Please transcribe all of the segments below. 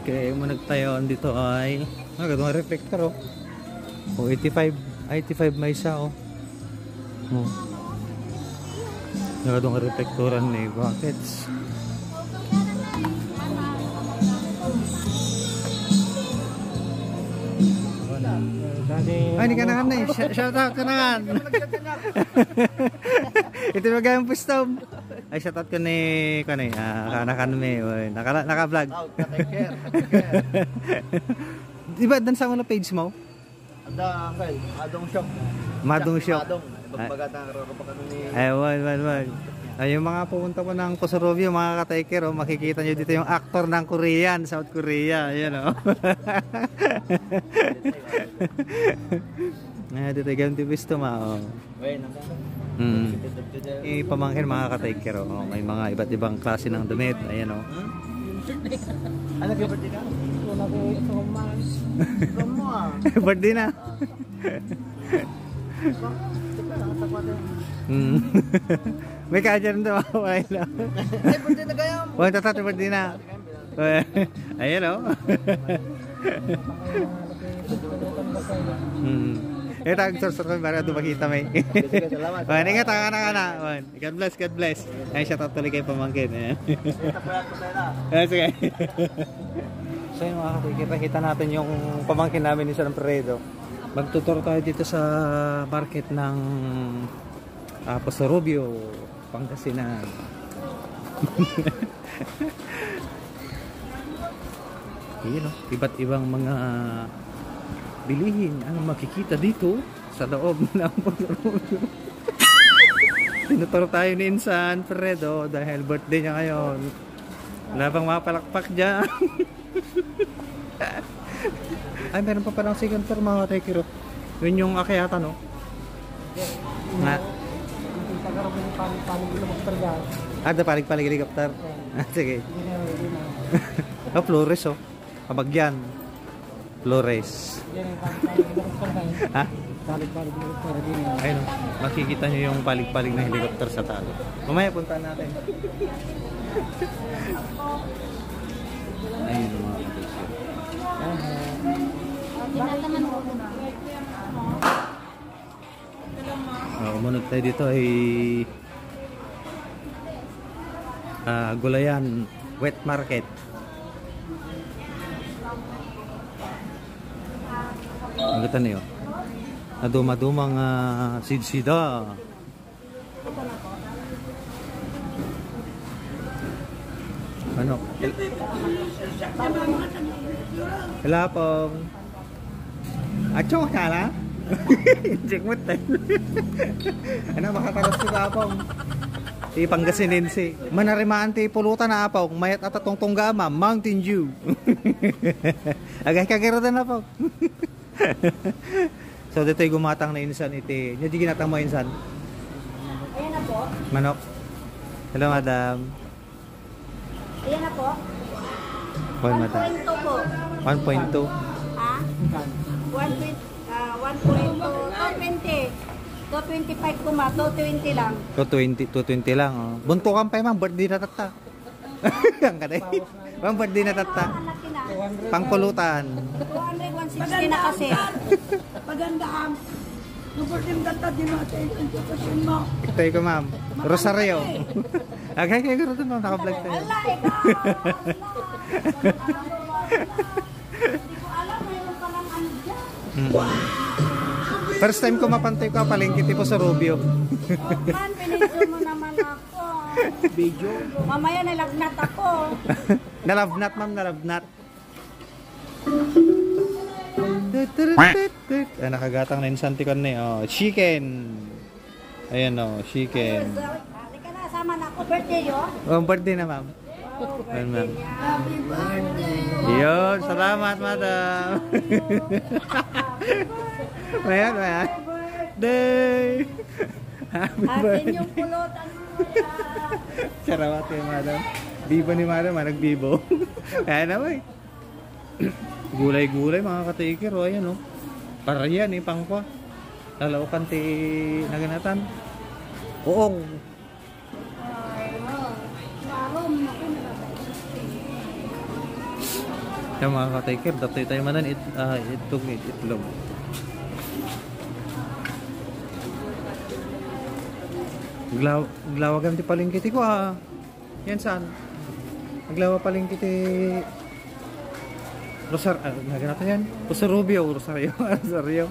kaya yung nagtayo dito ay gano'ng reflector oh. O 85 may isa oh. Oh. Gano'ng reflectoran ni buckets. Ay, hindi ka na kan eh. Shout out ka na kan. Ito magayang pustom. Ay, shout out ka ni kanay. Kanakan me. Naka-vlog. Diba, dan sa mga page mo? Ada, Uncle. Madong Shop. Madong Shop. Bagbagatang karoon ni... Ay, wag. Ay, yung mga pupunta po ng Kosorovio, mga ka-taker, oh, makikita nyo dito yung actor ng Korean, South Korea. Ayan, oh. Dito yung tipisto, oh. Ipamangkin mga ka-taker, oh. May mga iba't ibang klase ng damit. Ayan, oh. Ano ka birthday ka? Wala ko ito kumain. Kamu ah. Birthday na. May kaya rin ito. Ay, birthday na kaya mo. Huwag tatat, birthday na. Ayan, o. Ito, ang ko para ito makita may. Salamat. Ingat, ka na. God bless. Ay, shout out tuloy kayo pamangkin. Sige. So yun mga kakikita, kita natin yung pamangkin namin ni San Alfredo. Magtutur tayo dito sa market ng Kosorovio, Pangasinan. Yun o, iba't ibang mga bilihin ang makikita dito sa loob ng Kosorovio. Tinutur tayo ni San Alfredo dahil birthday niya ngayon. Wala bang mapalakpak dyan? Ay, meron pa palang second floor mga tekiro. Yun yung akyatan, no? Nga. Ada palig-palig helicopter. Sige. Oh, Flores, oh. Kabagyan. Flores. Ha? Palig-palig helicopter din. Ayun, makikita nyo yung palig-palig na helicopter sa talo. Mamaya puntaan natin. Ayun mga kapatid. Umunod tayo dito ay Gulayan Wet Market. Ang ganda niyo. Naduma-dumang sidsida. Ano? Wala pong acho ka na? Check mo tayo. Ano makatalas ko ka pong si Pangasinense manarimaan ti pulutan na apong mayat at atong tunggama Mountain Dew. Agay kagirada na po. So dito ay gumatang na insan iti. Nya di ginatang mo insan. Ayan na po. Manok. Hello madam. Ayan na po. 1.2 po. 1.2. Ha? 1.2. 225 ko ma. 220 lang. 220 lang. Oh. Bunto kang pa mang birthday na tata. Ang kaday. Mang birthday na tata. Pangpulutan. 200, 160 na kasi. Pagandaan. Nuportim tata din natin ang sitwasyon mo. Ito ko ma'am. Rosario. Agay kayo gano'n ma'am. Naka-vlog tayo. Allah, ikaw. Hindi ko alam. Mayroon palang ano dyan. First time ko mapantay ko palengke tipo sa Rubio. Man, pinidyo mo naman ako. Video. Mamaya nilagnat ako. Nalabnat ma'am, nalabnat. Nakagatang na insanti ko na oh, chicken. Ayan oh, chicken. Halika na, sama na ako. Birthday yun? Oh, birthday na ma'am. Ayan ma'am. Happy birthday! Yun, salamat madam. Mayan. Day. Happy birthday. Atin yung pulutan mo yan. Sarawat kayo madam. Bibo ni madam, nagbibo. Kaya naman eh. Gulay-gulay mga ka-taker, o ayan o. Para yan eh, pangkwa. Lalaukan ti naganatan. Oong. Kaya mga ka-taker, dapit tayo manan itong itlog. Glawagam ti palengke ko yan saan? Naglawa palengke naganap yan? Rosario.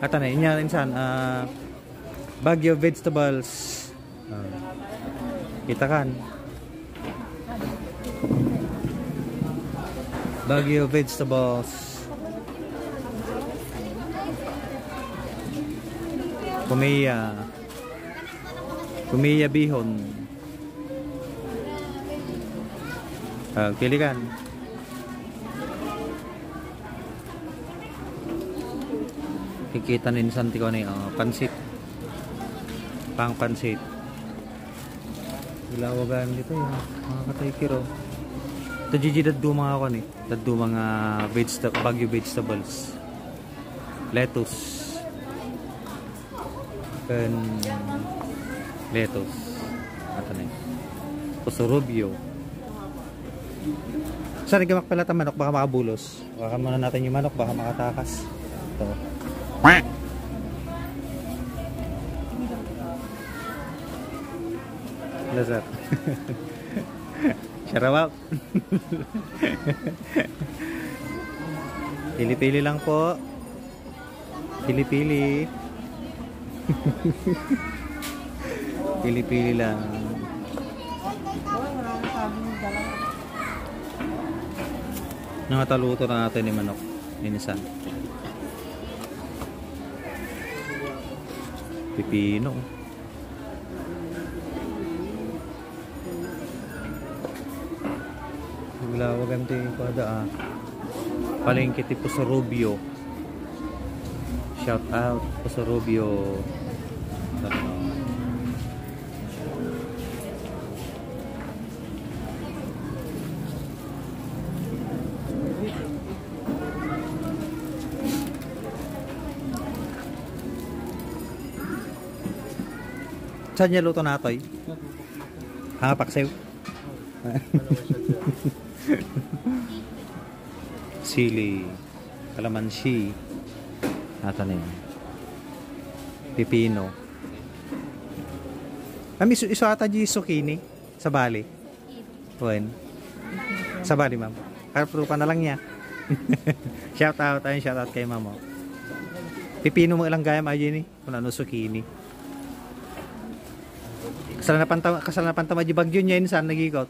At ano, inya rin saan? Baguio vegetables. Kita kan? Baguio vegetables. Kumiya bihon. Pili kan. Kikita nin santi ko ni pansit. Pang pansit. Ilawagan dito yung mga ka-taker. Ito Gigi daddo mga ako ni. Daddo mga Baguio vegetables. Lettuce. Lettuce. Ato na yun. Puso-rubio. Saan nagamak pala manok? Baka makabulos. Baka muna natin yung manok. Baka makatakas. Ito. Lazar. Sharawap. Pili-pili lang po. Pili-pili. Pili-pili lang. Nakataluto na natin ni manok. Inisan. Pipino. Naglawagan tayo pada palengke ti Puso-Rubio. Shout out Puso-Rubio. Saan niya luto na ito eh? Paksiw? Sili, kalamansi, ata na yun. Pipino. Iso ata di zucchini sa bali. Tuwan. Sa bali, ma'am. Karaprupa na lang niya. Shout out kay ma'am. Pipino mo ilang gaya maayon ni. Kung ano zucchini. Kasal na pantama di bagyo niya yun saan nagikot.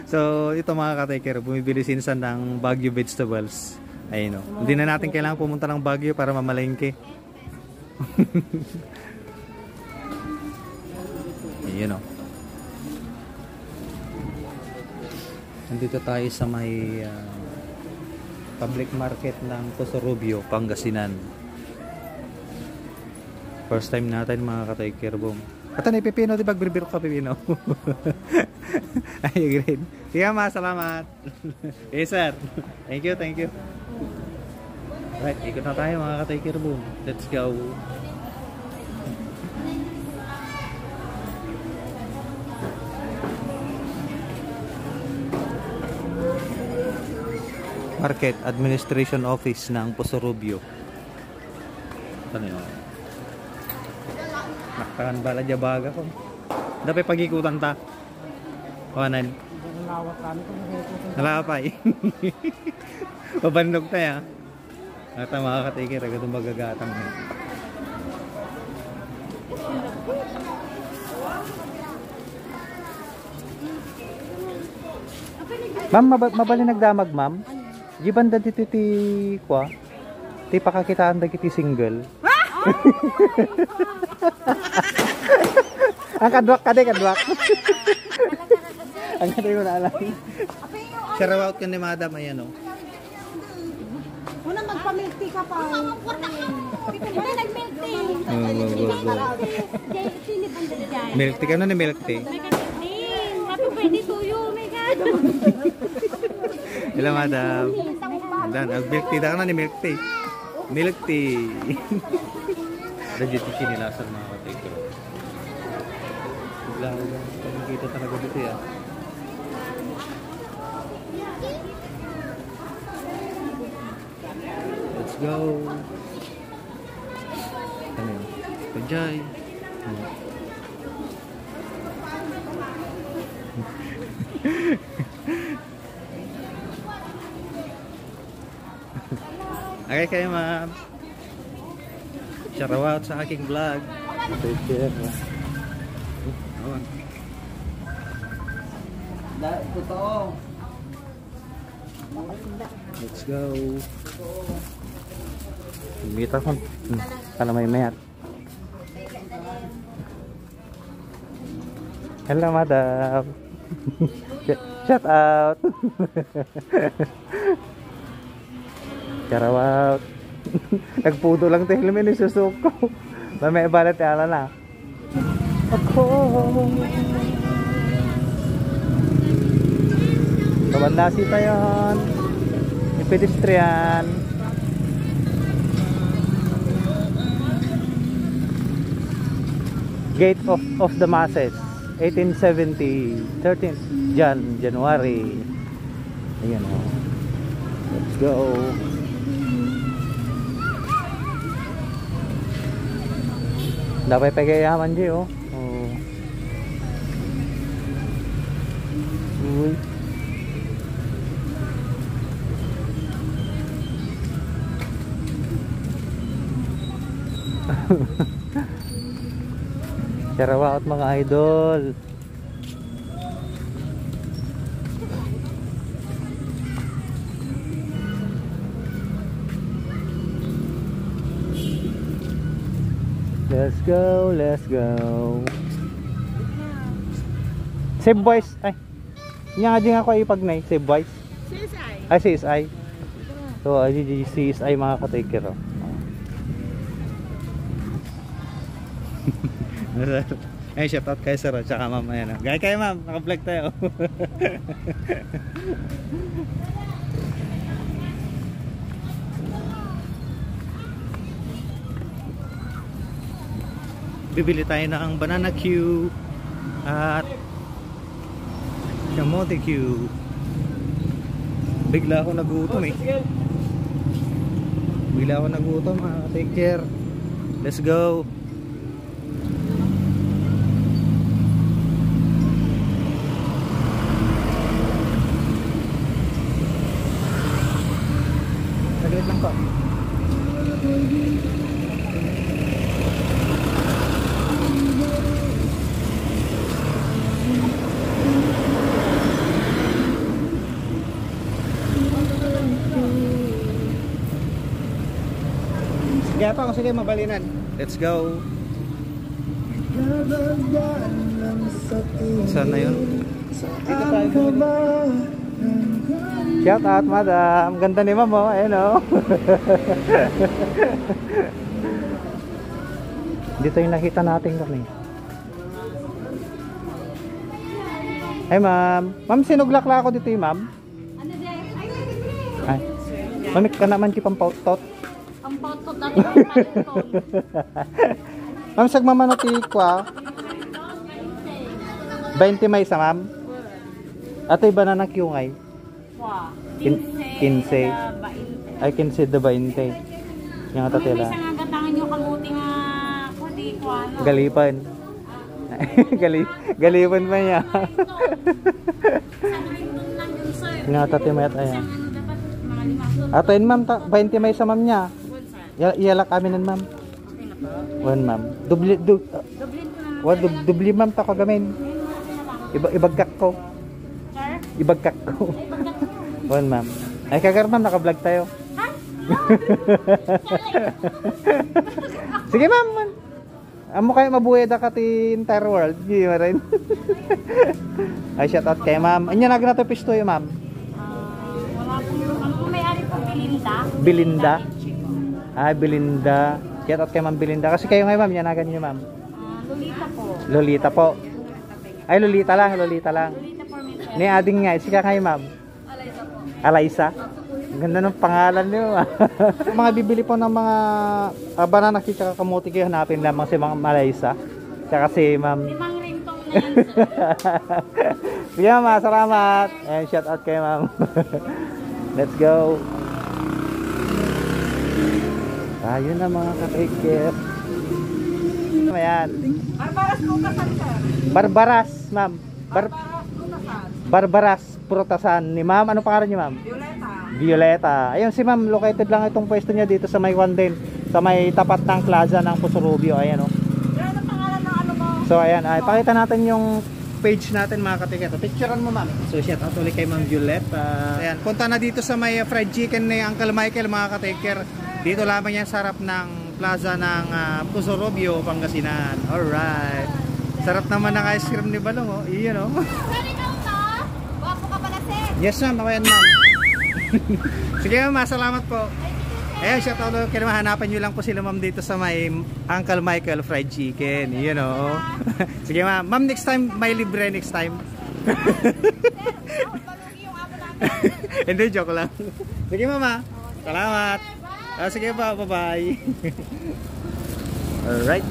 So ito mga ka-taker, bumibili sinsan ng Baguio vegetables. Ayun o. Hindi na natin kailangan pumunta ng Baguio para mamalengke. Ayun o. Nandito tayo sa may public market ng Puso-Rubio, Pangasinan. First time natin mga ka-taker boom. Ito na pipino, di ba? Birbiro ka pipino. Ay, great. Sige ma, salamat. Yes sir. Thank you. Right, ikot na tayo mga ka-taker boom. Let's go. Market Administration Office ng Puso-Rubio. Ito na yun. Naktakan bala dya baga ko. Dapat pag-ikutan ta. Kawanan. Nalapay. Pabandog tayo. At ang mga ka-taker, agad ang magagatang na. Ma'am, mabali nagdamag ma'am. Gibanda dito ti kwa. Ti pakakitaan da kiti single. Ang kadwak ka de, kadwak. Ang kadwak ko na alam. Shout out ka ni madam, ayan o. Una magpa-milk tea ka pa. Wala nag-milk tea. Milk tea ka na ni milk tea. Happy birthday to you, Mega. Hello madam. Milk tea ka na ni milk tea. Milk tea. Legit yung sinilasan mga ka-taker. Kita talaga dito ya. Let's go. Ano yun? Pajay. Okay kayo ma'am. Shout out sa aking vlog. Take care. Totoo. Let's go. Bita ko. Para may mayat. Hello madam. Shout out. Shout out. Nagpudo lang tayo lumin yung susuko. Mamaya balat ala na. Ako. Kabandasi pa yun. Yung pedestrian. Gate of the Masses 1870 13th January. Ayan o. Let's go. Dapat pagayaman di oh. Uy. Shout out mga idol. Let's go, let's go. Save voice. Ay. Nya nga ako ipagnay, save voice. CSI. Ay, CSI. So, CSI mga ka-taker. Ay, shout out kay sir at saka ma'am. Ayan. Gaya kayo ma'am, naka-vlog tayo. Bibili tayo ng banana Q at kamote Q. Bigla ako nagutom eh. Bigla ako nagutom ha. Take care. Let's go. Saglit lang ko. Sige pa, sige mabalinan. Let's go. Saan na yun? Shout out madam. Ganda ni ma'am oh. Ayun oh. Dito yung nakita natin kami. Hey ma'am. Ma'am, sinuglakla ako dito yung ma'am. Ano din? Ay. Mamik ka naman kipang pautot. Ang pautot natin ang paliton. Ma'am, sagmamanati ko ah. 20 may isa ma'am. Ato iba na nakyungay. Wow. 15. Ay, 15 de 20. Yung tatila. May isang agatangan nyo kamuti nga ako di ko ano. Galipan. Galipan pa niya. Isang rindon lang yun sir. Yung tatimayat ayan. Isang ano dapat mga 5. Ato yun ma'am, 20 may isa ma'am niya. Iyalak kami nun ma'am. Okay na po. One ma'am. Dubli Dublin ko na. dubli ma'am ta ko gamin. Ibagkak ko. Sir? Ibagkak ko. Ay, pagkat ko. One ma'am. Ay kagar ma'am, naka-vlog tayo. Ha? Sige ma'am. Amo kayo mabuhay da ka ti entire world. Hindi mo rin. Ay, shout out kay ma'am. Anya na ganato pisto yung ma'am? Wala pong ano may-ari po Belinda. Belinda? Ay, Belinda. Shout out kay ma'am Belinda. Kasi kayo ngayon ma'am, yanagan nyo ma'am. Lolita po. Lolita po. Ay, Lolita lang. Lolita lang. Lolita for me. Ni ading nga. Sika kayo ma'am. Alaysa po. Alaysa? Ang ganda ng pangalan niyo. Mga bibili po ng mga banana cake at kamuti kayo, hanapin lamang si mga Alaysa. Tsaka si ma'am. 5 ringtong na yan sir. Sige ma'am, salamat. And shout out kay ma'am. Let's go. Ayun na mga ka-taker. Ayan. Barbaras Prutasan, sir. Barbaras, ma'am. Barbaras Prutasan. Barbaras Prutasan ni ma'am. Ano pangalan niyo, ma'am? Violeta. Violeta. Ayun si ma'am, located lang itong pwesto niya dito sa may Wanden, sa may tapat ng plaza ng Puso Rubio. Ayan oh. Yan ang pangalan ng ano mo. So ayan, ay pakita natin yung page natin mga katiket. Picturean mo ma'am. So shout out ulit kay Ma'am Violeta. Ayan, punta na dito sa may fried chicken ni Uncle Michael mga katiker. Dito lamang yan sa harap ng plaza ng Puso Rubio, Pangasinan. Alright. Sarap naman ng ice cream ni Balong oh. Iyon oh. Sorry ka to. Wapo ka pala, sir. Yes ma'am, ayan ma'am. Sige ma'am, salamat po. Ayan, shout out ulit. Kaya mahanapan nyo lang po sila ma'am dito sa may Uncle Michael Fried Chicken. Iyon oh. Sige ma'am. Ma'am, next time, may libre next time. Balugi yung amo namin. Hindi, joke lang. Sige mama. Salamat. Sige pa, bye-bye. Alright.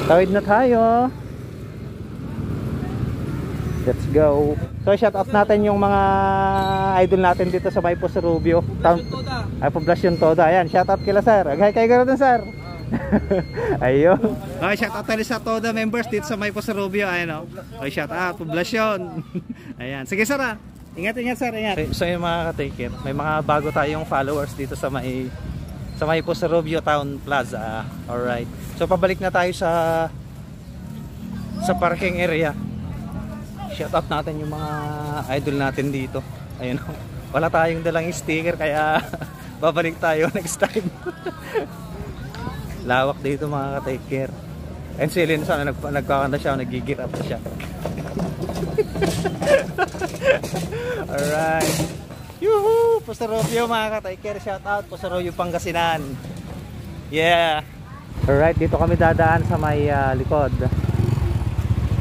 Tawid na tayo. Let's go. So shout out natin yung mga idol natin dito sa may Puso Rubio. Ay, Poblacion Toda. Ayan, shout out kila sir. Agay kayo gano'n sir. Ayun. Okay, shout out tayo sa Toda members dito sa may Puso Rubio. Ayan o. Okay, shout out Poblacion. Ayan. Sige sir ah. Ingat sir, ingat. So yung mga ka-taker, may mga bago tayong followers dito sa may Puso Rubio Town Plaza. Alright. So pabalik na tayo sa parking area. Shout out natin yung mga idol natin dito. Ayun oh. Wala tayong dalang sticker kaya babalik tayo next time. Lawak dito mga ka-taker. And si Lynn sana nagkakanta siya, nagigirap siya. Alright. Yuhu! Puso Rubio mga ka-taker. Shout out Puso Rubio Pangasinan. Yeah. Alright, dito kami dadaan sa may likod.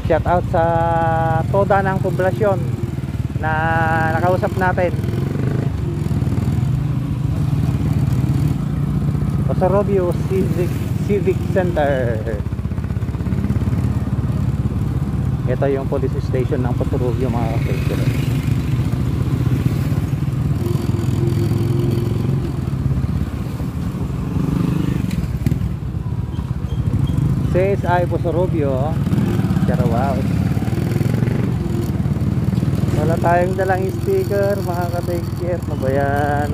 Shout out sa Toda ng Poblasyon na nakausap natin. Puso Rubio Civic Center. Ito yung police station ng Puso Rubio mga ka-taker. CSI Puso Rubio. Pero wow. Wala tayong dalang sticker mga ka-taker. Ano ba yan?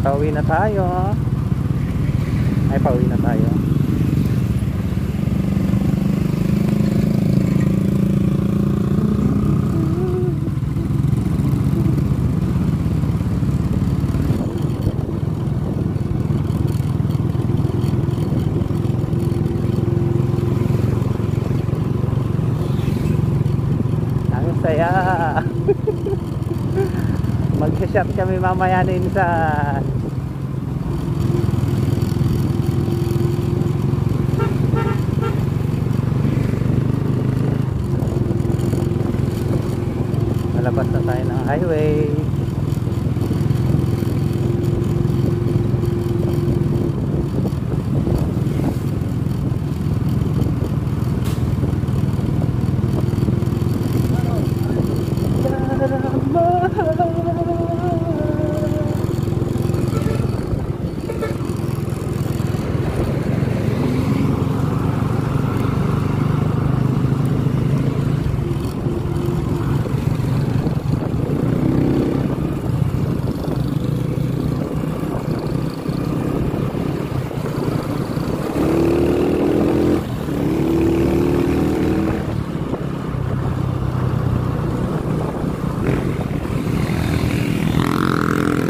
Pauwi na tayo. Ay, pauwi na tayo. Ang saya. Mag-shot kami mamaya na insan. Malabas na tayo ng highway.